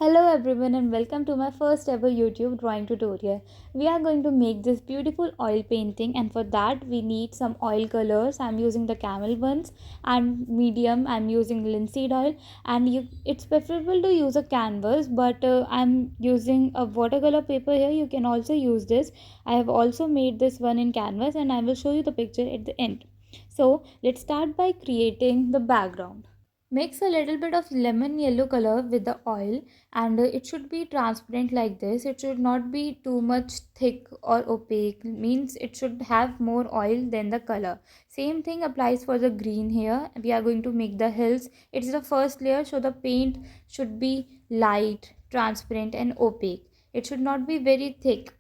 Hello everyone and welcome to my first ever YouTube drawing tutorial. We are going to make this beautiful oil painting, and for that we need some oil colors. I'm using the Camel ones, and medium I'm using linseed oil, and it's preferable to use a canvas, but I'm using a watercolor paper here. You can also use this. I have also made this one in canvas and I will show you the picture at the end. So let's start by creating the background. Mix a little bit of lemon yellow color with the oil, and it should be transparent like this. It should not be too much thick or opaque, means it should have more oil than the color. Same thing applies for the green. Here we are going to make the hills. It's the first layer, so the paint should be light, transparent and opaque. It should not be very thick.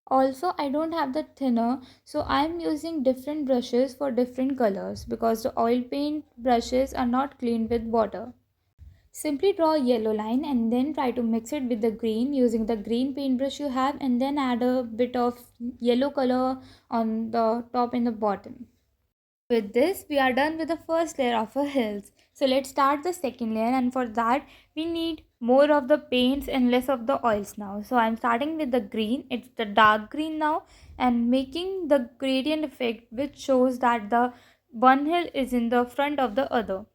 Also, I don't have the thinner, so I'm using different brushes for different colors because the oil paint brushes are not cleaned with water. Simply draw a yellow line and then try to mix it with the green using the green paintbrush you have, and then add a bit of yellow color on the top and the bottom. With this, we are done with the first layer of our hills. So let's start the second layer, and for that we need more of the paints and less of the oils now. So I'm starting with the green. It's the dark green now, and making the gradient effect which shows that the one hill is in the front of the other.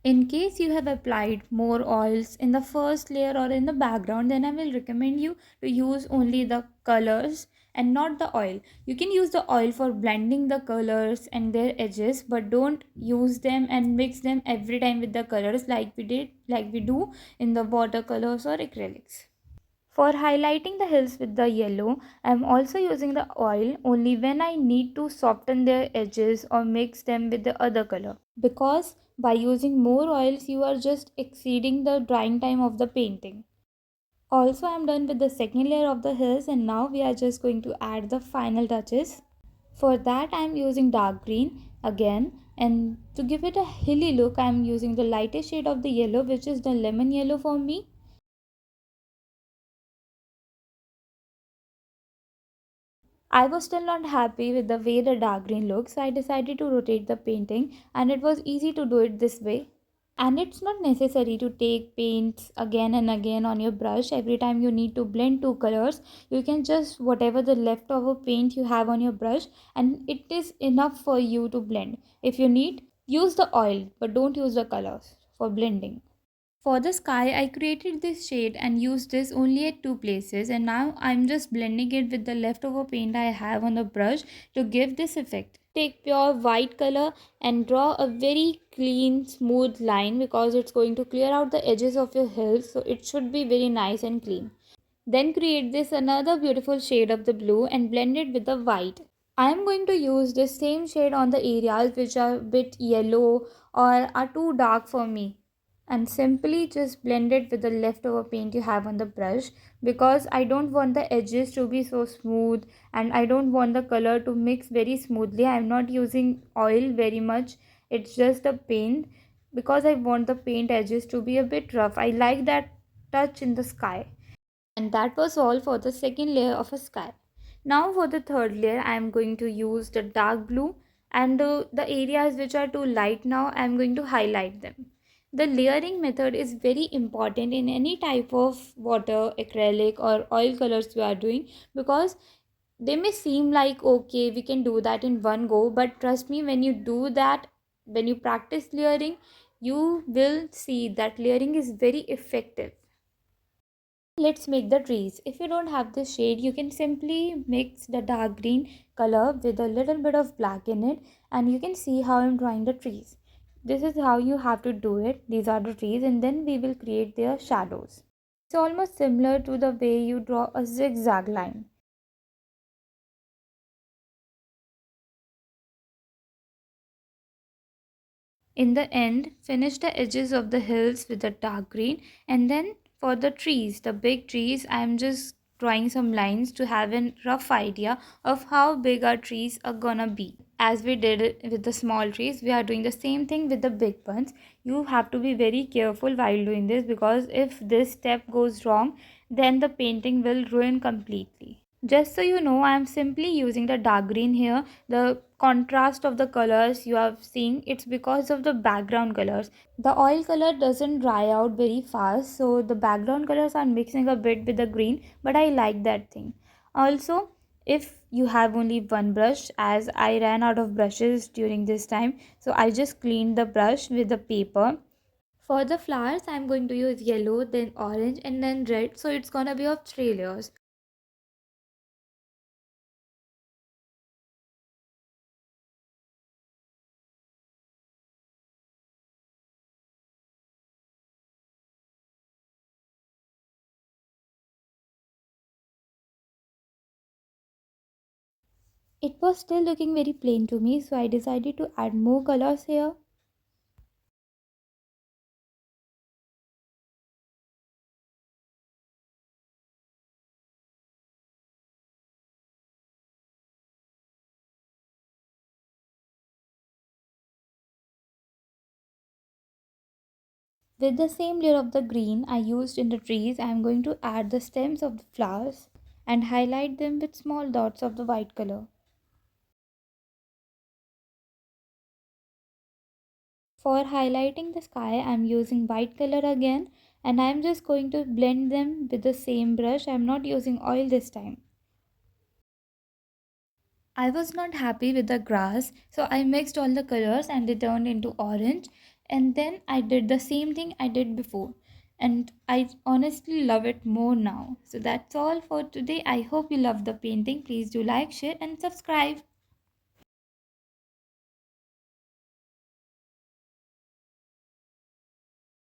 In case you have applied more oils in the first layer or in the background, then I will recommend you to use only the colors and not the oil. You can use the oil for blending the colors and their edges, but don't use them and mix them every time with the colors like we do in the watercolors or acrylics. For highlighting the hills with the yellow, I am also using the oil only when I need to soften their edges or mix them with the other color. Because by using more oils, you are just exceeding the drying time of the painting. Also, I am done with the second layer of the hills, and now we are just going to add the final touches. For that, I am using dark green again, and to give it a hilly look, I am using the lightest shade of the yellow, which is the lemon yellow for me. I was still not happy with the way the dark green looks, so I decided to rotate the painting, and it was easy to do it this way. And it's not necessary to take paints again and again on your brush every time you need to blend two colors. You can just whatever the leftover paint you have on your brush, and it is enough for you to blend. If you need, use the oil, but don't use the colors for blending. For the sky, I created this shade and used this only at two places, and now I'm just blending it with the leftover paint I have on the brush to give this effect. Take pure white color and draw a very clean smooth line because it's going to clear out the edges of your hills, so it should be very nice and clean. Then create this another beautiful shade of the blue and blend it with the white. I am going to use this same shade on the areas which are a bit yellow or are too dark for me, and simply just blend it with the leftover paint you have on the brush because I don't want the edges to be so smooth and I don't want the color to mix very smoothly. I'm not using oil very much, it's just the paint because I want the paint edges to be a bit rough. I like that touch in the sky. And that was all for the second layer of a sky. Now for the third layer, I am going to use the dark blue, and the areas which are too light now, I am going to highlight them. The layering method is very important in any type of water, acrylic or oil colors you are doing, because they may seem like okay, we can do that in one go, but trust me, when you do that, when you practice layering, you will see that layering is very effective. Let's make the trees. If you don't have this shade, you can simply mix the dark green color with a little bit of black in it, and you can see how I'm drawing the trees. This is how you have to do it. These are the trees, and then we will create their shadows. It's almost similar to the way you draw a zigzag line. In the end, finish the edges of the hills with the dark green, and then for the trees, the big trees, I am just drawing some lines to have a rough idea of how big our trees are gonna be. As we did it with the small trees, we are doing the same thing with the big ones. You have to be very careful while doing this because if this step goes wrong, then the painting will ruin completely. Just so you know, I am simply using the dark green here. The contrast of the colors you are seeing, it's because of the background colors. The oil color doesn't dry out very fast, so the background colors are mixing a bit with the green, but I like that thing. Also, if you have only one brush, as I ran out of brushes during this time, so I just cleaned the brush with the paper. For the flowers, I'm going to use yellow, then orange, and then red, so it's gonna be of three layers. It was still looking very plain to me, so I decided to add more colors here. With the same layer of the green I used in the trees, I am going to add the stems of the flowers and highlight them with small dots of the white color. For highlighting the sky, I am using white color again, and I am just going to blend them with the same brush. I am not using oil this time. I was not happy with the grass, so I mixed all the colors and they turned into orange. And then I did the same thing I did before. And I honestly love it more now. So that's all for today. I hope you love the painting. Please do like, share, and subscribe.